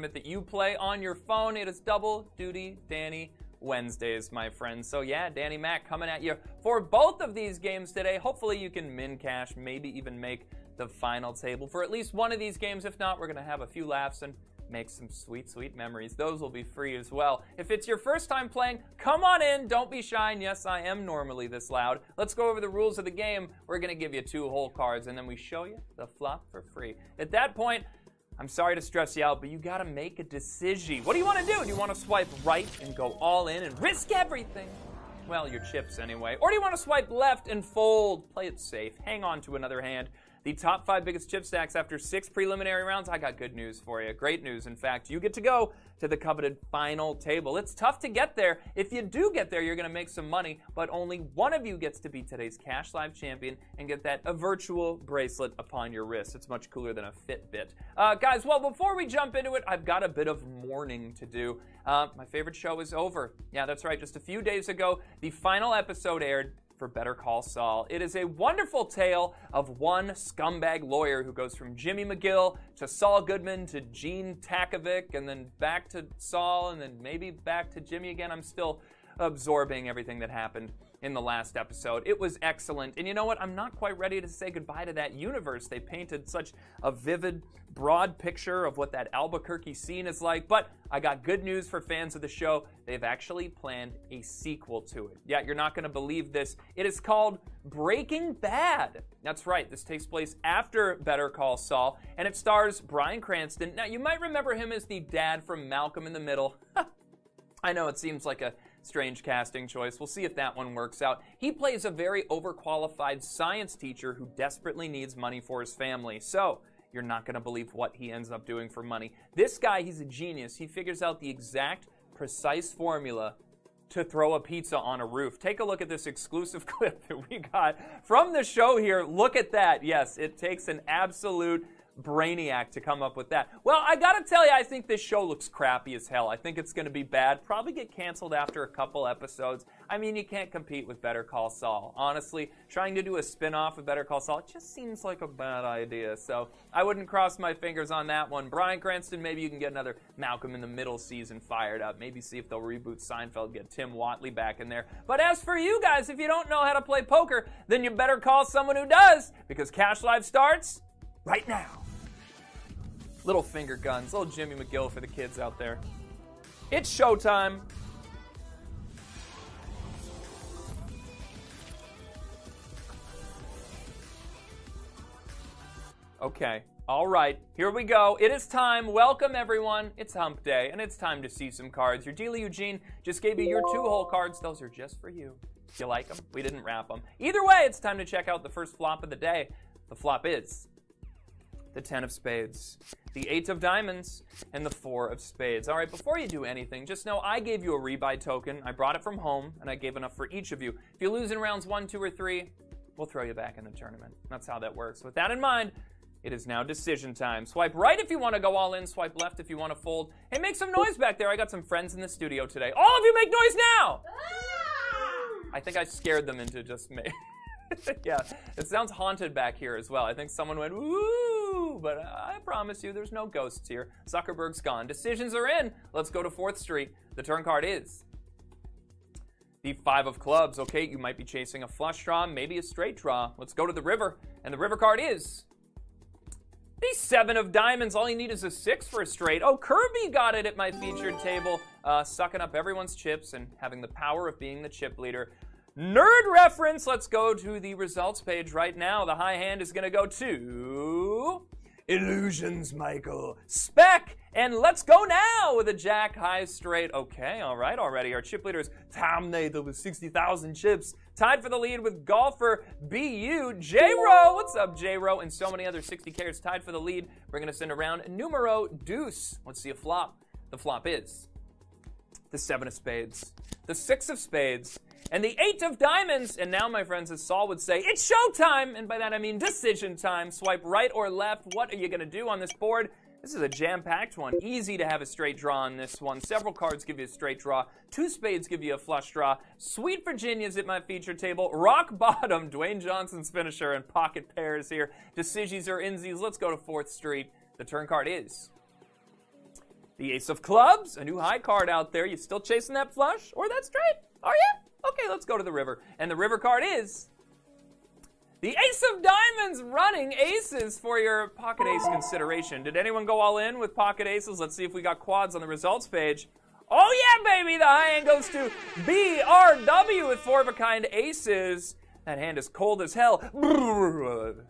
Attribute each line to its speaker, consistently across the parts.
Speaker 1: tournament that you play on your phone. It is Double Duty Danny Wednesdays, my friends. So yeah, Danny Mac coming at you for both of these games today. Hopefully you can min cash, maybe even make the final table for at least one of these games. If not, we're going to have a few laughs and make some sweet, sweet memories. Those will be free as well. If it's your first time playing, come on in. Don't be shy. And yes, I am normally this loud. Let's go over the rules of the game. We're going to give you 2 whole cards, and then we show you the flop for free. At that point, I'm sorry to stress you out, but you got to make a decision. What do you want to do? Do you want to swipe right and go all in and risk everything? Well, your chips anyway. Or do you want to swipe left and fold? Play it safe. Hang on to another hand. The top 5 biggest chip stacks after 6 preliminary rounds. I got good news for you. Great news, in fact. You get to go to the coveted final table. It's tough to get there. If you do get there, you're going to make some money, but only one of you gets to be today's Cash Live champion and get that virtual bracelet upon your wrist. It's much cooler than a Fitbit. Guys, well, before we jump into it, I've got a bit of mourning to do. My favorite show is over. Yeah, that's right. Just a few days ago, the final episode aired for Better Call Saul. It is a wonderful tale of one scumbag lawyer who goes from Jimmy McGill to Saul Goodman to Gene Takovic and then back to Saul and then maybe back to Jimmy again. I'm still absorbing everything that happened in the last episode. It was excellent. And you know what? I'm not quite ready to say goodbye to that universe. They painted such a vivid, broad picture of what that Albuquerque scene is like. But I got good news for fans of the show. They've actually planned a sequel to it. Yeah, you're not going to believe this. It is called Breaking Bad. That's right. This takes place after Better Call Saul, and it stars Bryan Cranston. Now, you might remember him as the dad from Malcolm in the Middle. I know it seems like a strange casting choice. We'll see if that one works out. He plays a very overqualified science teacher who desperately needs money for his family. So, you're not going to believe what he ends up doing for money. This guy, he's a genius. He figures out the exact, precise formula to throw a pizza on a roof. Take a look at this exclusive clip that we got from the show here. Look at that. Yes, it takes an absolute brainiac to come up with that. Well, I gotta tell you, I think this show looks crappy as hell. I think it's gonna be bad. Probably get canceled after a couple episodes. I mean, you can't compete with Better Call Saul. Honestly, trying to do a spin-off of Better Call Saul, it just seems like a bad idea. So I wouldn't cross my fingers on that one. Bryan Cranston, maybe you can get another Malcolm in the Middle season fired up. Maybe see if they'll reboot Seinfeld, get Tim Whatley back in there. But as for you guys, if you don't know how to play poker, then you better call someone who does, because Cash Live starts right now. Little finger guns, little Jimmy McGill for the kids out there. It's showtime. Okay, all right, here we go. It is time. Welcome, everyone. It's hump day, and it's time to see some cards. Your dealer, Eugene, just gave you your 2 whole cards. Those are just for you. You like them? We didn't wrap them. Either way, it's time to check out the first flop of the day. The flop is the 10 of spades, the 8 of diamonds, and the 4 of spades. All right, before you do anything, just know I gave you a rebuy token. I brought it from home, and I gave enough for each of you. If you lose in rounds 1, 2, or 3, we'll throw you back in the tournament. That's how that works. With that in mind, it is now decision time. Swipe right if you want to go all in. Swipe left if you want to fold. Hey, make some noise back there. I got some friends in the studio today. All of you make noise now! I think I scared them into just me. Yeah, it sounds haunted back here as well. I think someone went, woo, but I promise you there's no ghosts here. Zuckerberg's gone. Decisions are in. Let's go to 4th Street. The turn card is the 5 of clubs. Okay, you might be chasing a flush draw, maybe a straight draw. Let's go to the river, and the river card is the 7 of diamonds. All you need is a 6 for a straight. Oh, Kirby got it at my featured table, sucking up everyone's chips and having the power of being the chip leader. Nerd reference. Let's go to the results page right now. The high hand is going to go to Illusions, Michael. Spec. And let's go now with a jack high straight. Okay, all right already. Our chip leader is Tom Nathan with 60,000 chips. Tied for the lead with golfer BU. J-Ro. What's up, J-Ro? And so many other 60Kers tied for the lead. We're going to send around numero deuce. Let's see a flop. The flop is the 7 of spades, the 6 of spades, and the 8 of diamonds. And now, my friends, as Saul would say, it's showtime. And by that, I mean decision time. Swipe right or left. What are you going to do on this board? This is a jam-packed one. Easy to have a straight draw on this one. Several cards give you a straight draw. 2 spades give you a flush draw. Sweet Virginia's at my feature table. Rock bottom, Dwayne Johnson's finisher, and pocket pairs here. Decisions or insies. Let's go to 4th Street. The turn card is The ace of clubs, a new high card out there. You still chasing that flush or that straight? Are you? Okay, let's go to the river. And the river card is the ace of diamonds, running aces for your pocket ace consideration. Did anyone go all in with pocket aces? Let's see if we got quads on the results page. Oh yeah, baby! The high hand goes to BRW with 4 of a kind aces. That hand is cold as hell.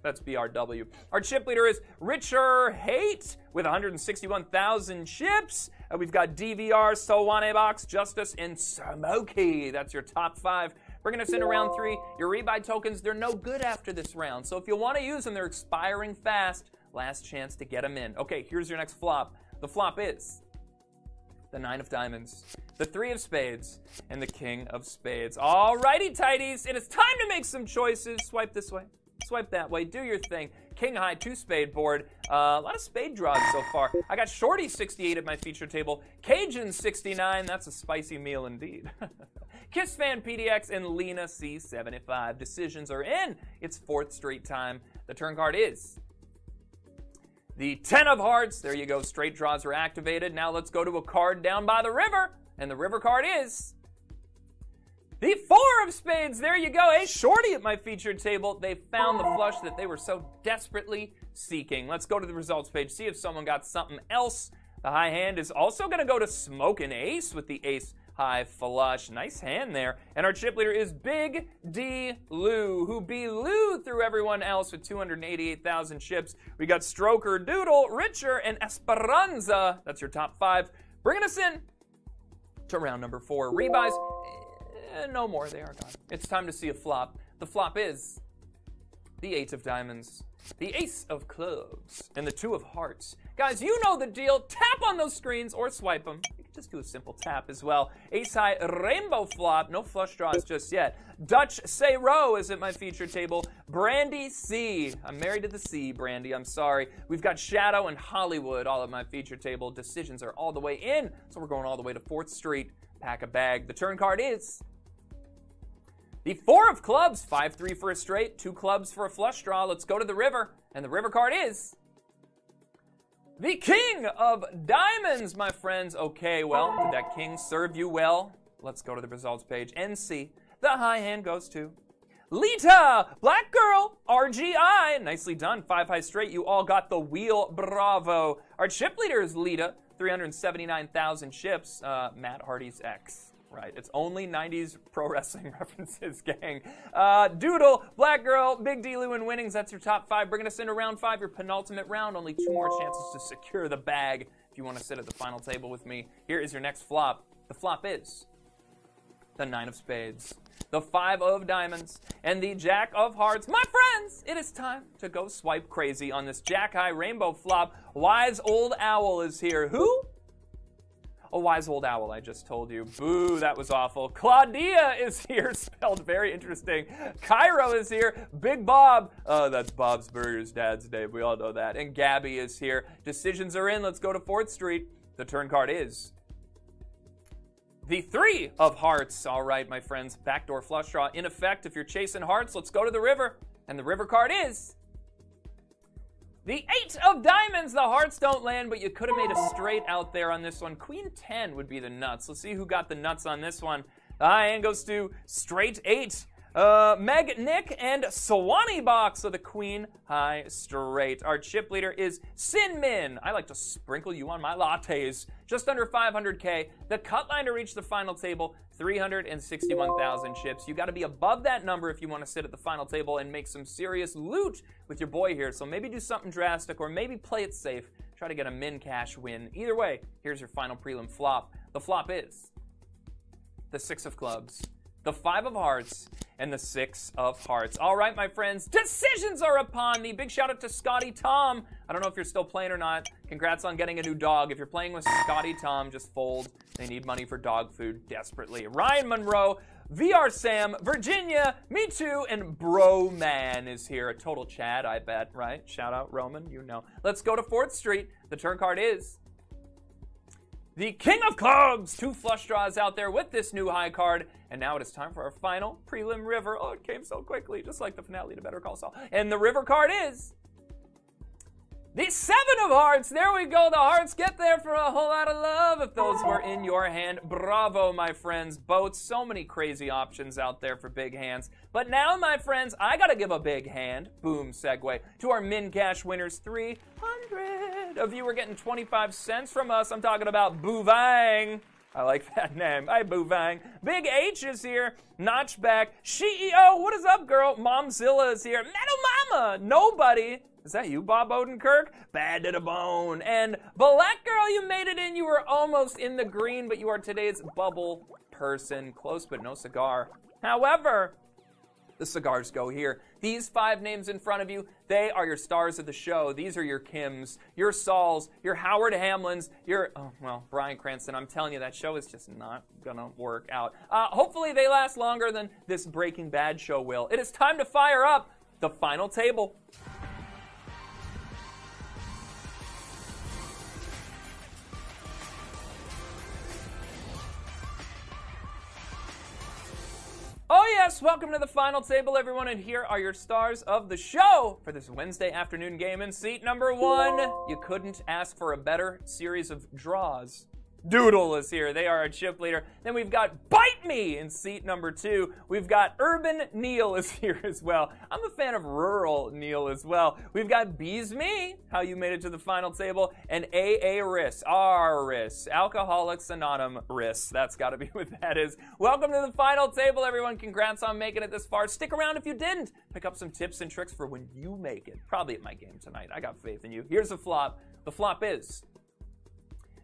Speaker 1: That's BRW. Our chip leader is Richer Hate with 161,000 chips. We've got DVR, Sowane Box, Justice, and Smokey. That's your top 5. Bringing us into round 3. Your rebuy tokens, they're no good after this round. So if you want to use them, they're expiring fast. Last chance to get them in. Okay, here's your next flop. The flop is the 9 of diamonds, the 3 of spades, and the king of spades. Alrighty, tighties, it is time to make some choices. Swipe this way, swipe that way, do your thing. King high, 2 spade board. A lot of spade draws so far. I got Shorty 68 at my feature table, Cajun 69, that's a spicy meal indeed. Kiss Fan PDX and Lena C75. Decisions are in. It's 4th Street time. The turn card is the 10 of hearts. There you go. Straight draws are activated. Now let's go to a card down by the river. And the river card is the 4 of spades. There you go. Hey, Shorty at my featured table. They found the flush that they were so desperately seeking. Let's go to the results page. See if someone got something else. The high hand is also going to go to Smokin' Ace with the ace high flush. Nice hand there. And our chip leader is Big D Lou, who blew through everyone else with 288,000 chips. We got Stroker, Doodle, Richer, and Esperanza. That's your top 5. Bringing us in to round number 4. Rebuys, no more. They are gone. It's time to see a flop. The flop is the 8 of diamonds, the ace of clubs, and the 2 of hearts. Guys, you know the deal. Tap on those screens or swipe them. You can just do a simple tap as well. Ace high rainbow flop. No flush draws just yet. Dutch Say Row is at my feature table. Brandy C. I'm married to the C, Brandy. I'm sorry. We've got Shadow and Hollywood all at my feature table. Decisions are all the way in, so we're going all the way to 4th Street. Pack a bag. The turn card is the 4 of clubs. 5-3 for a straight. 2 clubs for a flush draw. Let's go to the river. And the river card is the king of diamonds, my friends. Okay, well, did that king serve you well? Let's go to the results page and see. The high hand goes to Lita, Black Girl, RGI. Nicely done. 5 high straight. You all got the wheel. Bravo. Our chip leader is Lita. 379,000 chips. Matt Hardy's ex. Right, it's only 90s pro wrestling references, gang. Doodle, Black Girl, Big D Lou, and winnings. That's your top 5. Bringing us into round 5, your penultimate round. Only 2 more chances to secure the bag if you want to sit at the final table with me. Here is your next flop. The flop is the 9 of spades, the 5 of diamonds, and the Jack of hearts. My friends, it is time to go swipe crazy on this Jack High rainbow flop. Wise Old Owl is here. Who? A wise old owl, I just told you. Boo, that was awful. Claudia is here, spelled very interesting. Cairo is here. Big Bob. Oh, that's Bob's Burgers, Dad's name. We all know that. And Gabby is here. Decisions are in. Let's go to 4th Street. The turn card is the 3 of hearts. All right, my friends. Backdoor flush draw in effect. If you're chasing hearts, let's go to the river. And the river card is the 8 of diamonds. The hearts don't land, but you could have made a straight out there on this one. Queen 10 would be the nuts. Let's see who got the nuts on this one. The high hand goes to straight 8. Meg, Nick, and Swanee Box. So the queen high straight. Our chip leader is Sin Min. I like to sprinkle you on my lattes. Just under 500K. The cut line to reach the final table, 361,000 chips. You got to be above that number if you want to sit at the final table and make some serious loot with your boy here. So maybe do something drastic or maybe play it safe. Try to get a min cash win. Either way, here's your final prelim flop. The flop is the 6 of clubs, the 5 of hearts, and the 6 of hearts. All right, my friends, decisions are upon me. Big shout out to Scotty Tom. I don't know if you're still playing or not. Congrats on getting a new dog. If you're playing with Scotty Tom, just fold. They need money for dog food desperately. Ryan Monroe, VR Sam, Virginia, Me Too, and Bro Man is here. A total Chad, I bet, right? Shout out Roman, you know. Let's go to 4th Street. The turn card is the King of Clubs. 2 flush draws out there with this new high card. And now it is time for our final prelim river. Oh, it came so quickly, just like the finale to Better Call Saul. And the river card is The 7 of hearts, there we go. The hearts get there for a whole lot of love if those were in your hand. Bravo, my friends. Boats, so many crazy options out there for big hands. But now, my friends, I gotta give a big hand, boom, segue, to our min cash winners. 300 of you are getting 25 cents from us. I'm talking about Boovang. I like that name. Hi, Boovang. Big H is here. Notchback. CEO, what is up, girl? Momzilla is here. Metal Mama. Nobody. Is that you, Bob Odenkirk? Bad to the bone. And Black Girl, you made it in. You were almost in the green, but you are today's bubble person. Close, but no cigar. However, the cigars go here. These 5 names in front of you, they are your stars of the show. These are your Kims, your Sauls, your Howard Hamlins, your, oh, well, Bryan Cranston. I'm telling you, that show is just not gonna work out. Hopefully they last longer than this Breaking Bad show will. It is time to fire up the final table. Oh yes, welcome to the final table, everyone, and here are your stars of the show for this Wednesday afternoon game. In seat number 1, you couldn't ask for a better series of draws. Doodle is here. They are our chip leader. Then we've got Bite Me in seat number 2. We've got Urban Neil is here as well. I'm a fan of Rural Neil as well. We've got Bees Me, how you made it to the final table, and AA Riss, R-Riss, Alcoholics Anonymous. That's got to be what that is. Welcome to the final table, everyone. Congrats on making it this far. Stick around if you didn't. Pick up some tips and tricks for when you make it. Probably at my game tonight. I got faith in you. Here's the flop. The flop is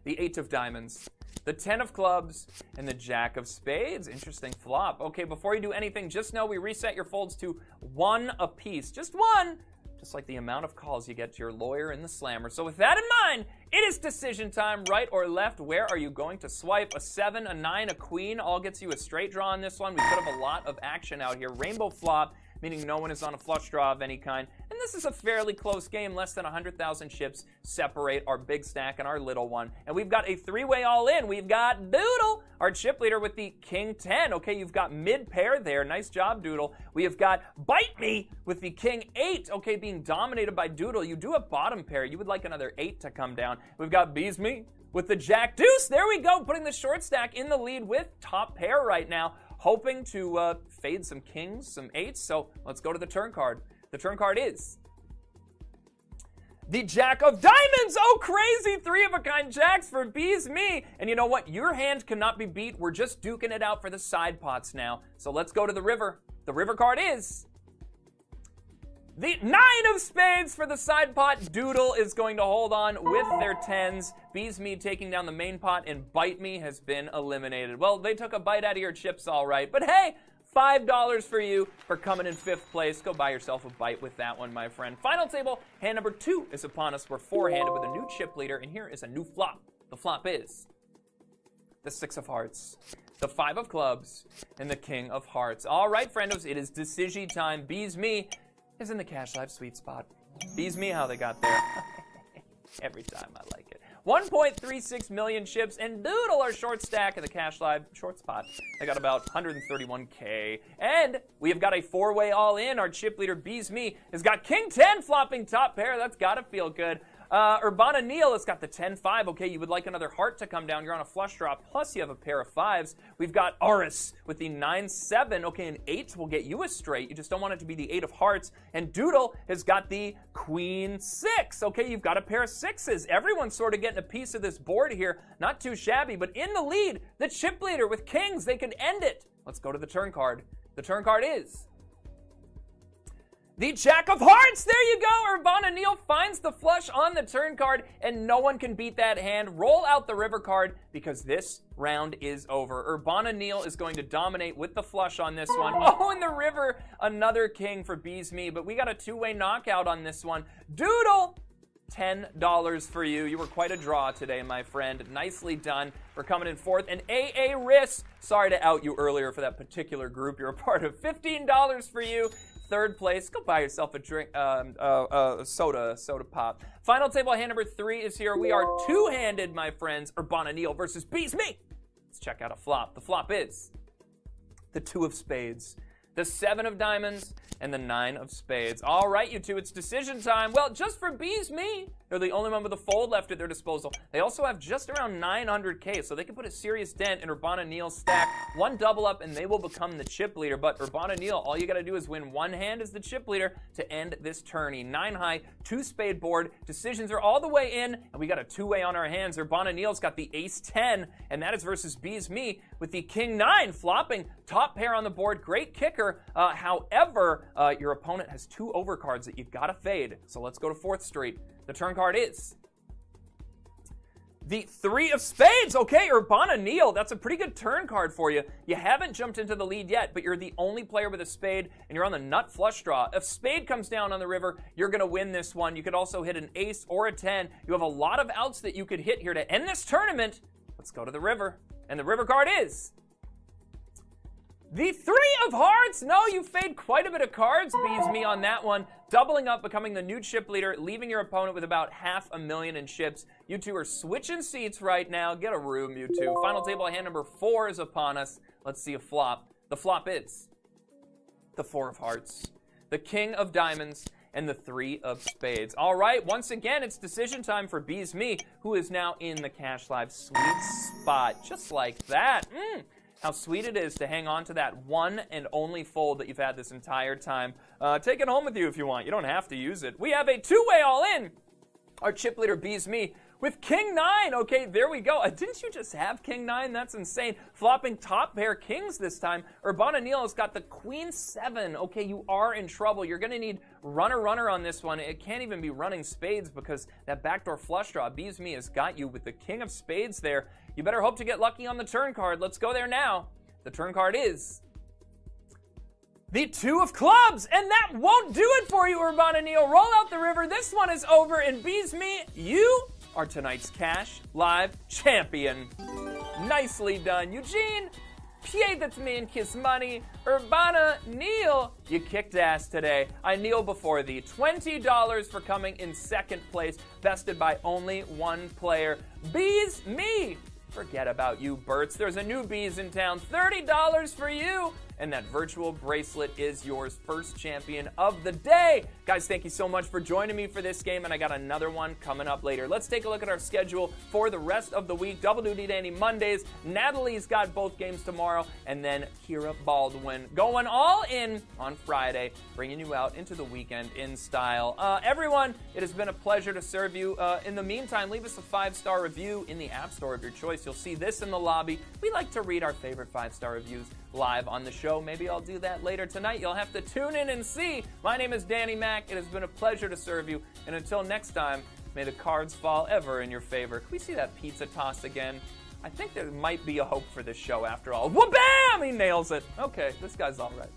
Speaker 1: the 8 of diamonds, the 10 of clubs, and the Jack of spades. Interesting flop. Okay, before you do anything, just know we reset your folds to 1 apiece. Just 1. Just like the amount of calls you get to your lawyer in the slammer. So with that in mind, it is decision time. Right or left, where are you going to swipe? A 7, a 9, a queen, all gets you a straight draw on this one. We could have a lot of action out here. Rainbow flop, meaning no one is on a flush draw of any kind. And this is a fairly close game. Less than 100,000 chips separate our big stack and our little one. And we've got a 3-way all-in. We've got Doodle, our chip leader, with the King 10. Okay, you've got mid-pair there. Nice job, Doodle. We have got Bite Me with the King 8. Okay, being dominated by Doodle. You do have bottom pair. You would like another 8 to come down. We've got Bees Me with the Jack Deuce. There we go, putting the short stack in the lead with top pair right now. Hoping to fade some kings, some 8s, so let's go to the turn card. The turn card is the Jack of diamonds. Oh, crazy 3-of-a-kind jacks for Bees Me. And you know what? Your hand cannot be beat. We're just duking it out for the side pots now. So let's go to the river. The river card is the 9 of spades for the side pot. Doodle is going to hold on with their 10s. Bees Me taking down the main pot, and Bite Me has been eliminated. Well, they took a bite out of your chips all right, but hey, $5 for you for coming in 5th place. Go buy yourself a bite with that one, my friend. Final table, hand number 2 is upon us. We're 4-handed with a new chip leader, and here is a new flop. The flop is the 6 of hearts, the 5 of clubs, and the King of hearts. All right, friendos, it is decision time. Bees Me is in the cash live sweet spot. Bees Me how they got there. Every time, I like it. 1.36 million chips, and Doodle, our short stack in the cash live short spot. I got about 131K. And we have got a 4-way all-in. Our chip leader, Bees Me, has got King 10 flopping top pair. That's gotta feel good. Urbana Neil has got the 10-5. Okay, you would like another heart to come down. You're on a flush draw, plus you have a pair of 5s. We've got Aris with the 9-7. Okay, an 8 will get you a straight. You just don't want it to be the 8 of hearts. And Doodle has got the Queen 6. Okay, you've got a pair of 6s. Everyone's sort of getting a piece of this board here. Not too shabby, but in the lead, the chip leader with kings. They could end it. Let's go to the turn card. The turn card is the Jack of hearts. There you go. Urbana Neil finds the flush on the turn card, and no one can beat that hand. Roll out the river card because this round is over. Urbana Neil is going to dominate with the flush on this one. Oh, in the river, another king for Bees Me, but we got a 2-way knockout on this one. Doodle, $10 for you. You were quite a draw today, my friend. Nicely done for coming in 4th. And AA Riss, sorry to out you earlier for that particular group you're a part of. $15 for you. 3rd place. Go buy yourself a drink, soda pop. Final table, hand number 3 is here. We are 2-handed, my friends. Urbana Neil versus Bees Me. Let's check out a flop. The flop is the 2 of spades, the 7 of diamonds, and the 9 of spades. All right, you two, it's decision time. Well, just for Bees Me, they're the only one with a fold left at their disposal. They also have just around 900K, so they can put a serious dent in Urbana Neal's stack. One double up, and they will become the chip leader. But Urbana Neal, all you got to do is win one hand as the chip leader to end this tourney. 9 high, 2 spade board. Decisions are all the way in, and we got a 2-way on our hands. Urbana Neal's got the ace 10, and that is versus Bees Me with the king 9 flopping. Top pair on the board. Great kicker. However, your opponent has 2 overcards that you've got to fade. So let's go to 4th Street. The turn card is the 3 of spades. Okay, Urbana Neal, that's a pretty good turn card for you. You haven't jumped into the lead yet, but you're the only player with a spade, and you're on the nut flush draw. If spade comes down on the river, you're going to win this one. You could also hit an ace or a 10. You have a lot of outs that you could hit here to end this tournament. Let's go to the river. And the river card is the 3 of hearts. No, you fade quite a bit of cards. Bees Me on that one. Doubling up, becoming the new chip leader, leaving your opponent with about $500,000 in chips. You two are switching seats right now. Get a room, you two. Final table hand number 4 is upon us. Let's see a flop. The flop is the 4 of hearts, the king of diamonds, and the 3 of spades. All right, once again, it's decision time for Bees Me, who is now in the Cash Live sweet spot. Just like that. How sweet it is to hang on to that one and only fold that you've had this entire time. Take it home with you if you want. You don't have to use it. We have a 2-way all-in. Our chip leader Bees Me with king 9. Okay, there we go. Didn't you just have king 9? That's insane. Flopping top pair kings this time. Urbana Neal has got the queen 7. Okay, you are in trouble. You're going to need runner on this one. It can't even be running spades because that backdoor flush draw. Bees Me has got you with the king of spades there. You better hope to get lucky on the turn card. Let's go there now. The turn card is the 2 of clubs, and that won't do it for you, Urbana Neal. Roll out the river. This one is over, and Bees Me, you are tonight's Cash Live champion. Nicely done, Eugene. Piedet's me and kiss money. Urbana Neal, you kicked ass today. I kneel before thee. $20 for coming in 2nd place, bested by only 1 player. Bees Me. Forget about you, Berts. There's a new Bees in town. $30 for you. And that virtual bracelet is yours. First champion of the day. Guys, thank you so much for joining me for this game, and I got another one coming up later. Let's take a look at our schedule for the rest of the week. Double Duty Danny Mondays. Natalie's got both games tomorrow, and then Kira Baldwin going all in on Friday, bringing you out into the weekend in style. Everyone, it has been a pleasure to serve you. In the meantime, leave us a 5-star review in the App Store of your choice. You'll see this in the lobby. We like to read our favorite 5-star reviews live on the show. Maybe I'll do that later tonight. You'll have to tune in and see. My name is Danny Mac. It has been a pleasure to serve you. And until next time, may the cards fall ever in your favor. Can we see that pizza toss again? I think there might be a hope for this show after all. Wha-bam! He nails it. Okay, this guy's all right.